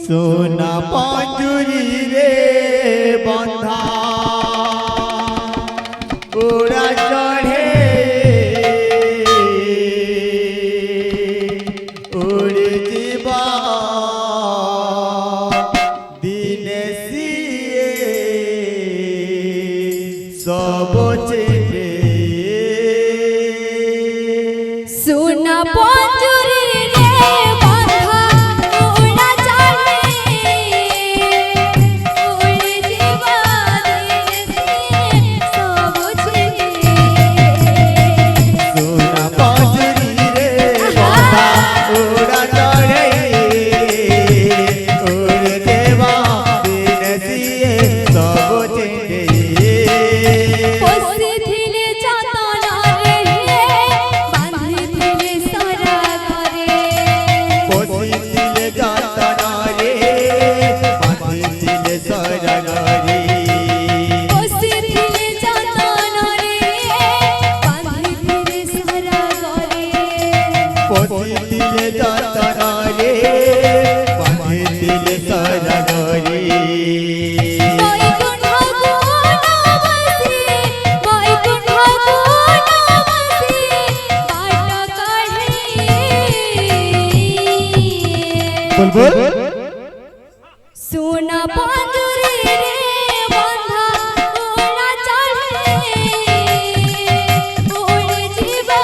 सोना पांजुरी रे बंधा उड़ा चढ़े उड़ जीवा दिने सिए सब चेले सोना पांजुरी रे बंधा उड़ा चढ़े उड़ जीवा दिने सिए सब चेले सोना पांजुरी रे बंधा उड़ा चढ़े उड़ देवा दिन सिए सब चेले पोसी थिले चतन रे बांधी थिले सरा करे पोसी दिले जातना रे बांधी दिले सरगरी पोसी थिले चतन रे बांधी थिले सरा करे पोसी दिले जातना रे बांधी दिले सरगरी कोई कुण्ठा बसी कोई कुण्ठा बसी बाट काढे बुलबुल सोना पांजुरी रे बंधा उड़ा चढ़े उड़ जीवा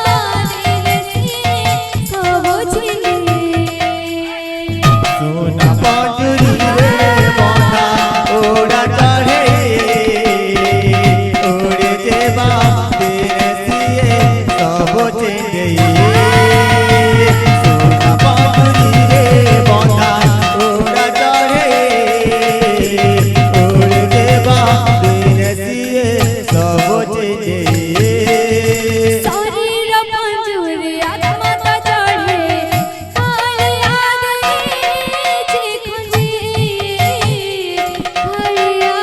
दिन सिए सब चेले सोना पांजुरी रे बंधा उड़ा चढ़े उड़ देवा दिन सिए सब चेले सोना पांजुरी रे बंधा उड़ा चढ़े उड़ देवा दिन सिए सब चेले शरीर पांजुरी आत्मा तो चढ़े कालिया गई खंजी कालिया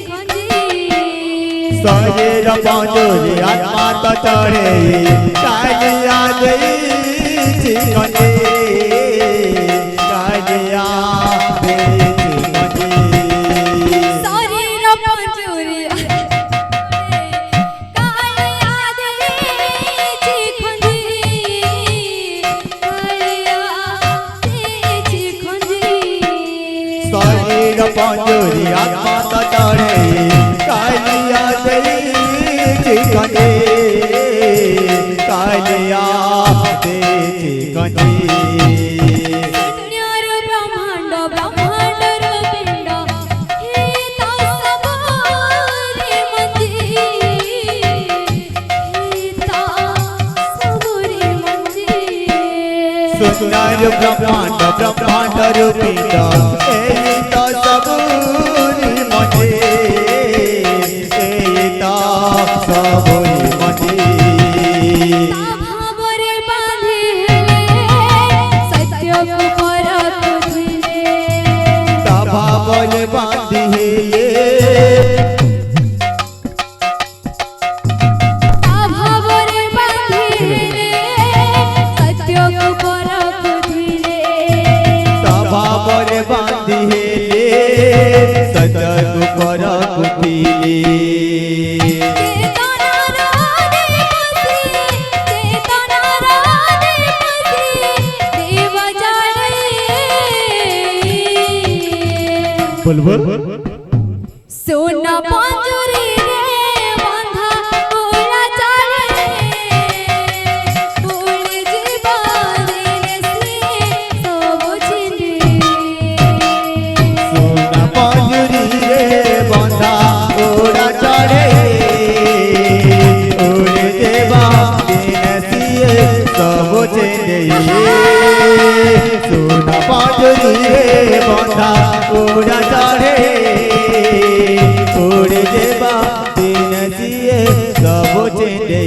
खंजी शरीर पांजुरी आत्मा तो चढ़े कालिया गई चिकने कालिया गई चिकने शरीर पांजुरी कालिया गई खंजी कालिया खंजी शरीर पांजुरी आत्मा तो चढ़े कालिया गई चिकने कालिया गई चिकने शून्यर ब्रह्मांड ब्रह्मांडर पिंड हे सबरी मंजी हे सबरी मंजी सुंदर ब्रह्मांड ब्रह्मांड रूपिंद एई तो सबुरी मजे एई तो सबुरी मजे भावरे बांधी सत्य परख धिरे सभा बल बांधी भावरे बांधी सत्य परख धिरे सभा बल बांधी सजग पर कुटिले चेतना राधे पसी चेतना राधे पसी देव जाने बुलबुल सोना पांजुरी रे बंधा उड़ा चढ़े उड़ जीवा दिन सिए सब चेले सोना पांजुरी रे बंधा उड़ा चढ़े उड़ देवा दिन सिए सब चेले सोना पांजुरी रे बंधा उड़ा चढ़े उड़ देवा दिन सिए सब चेले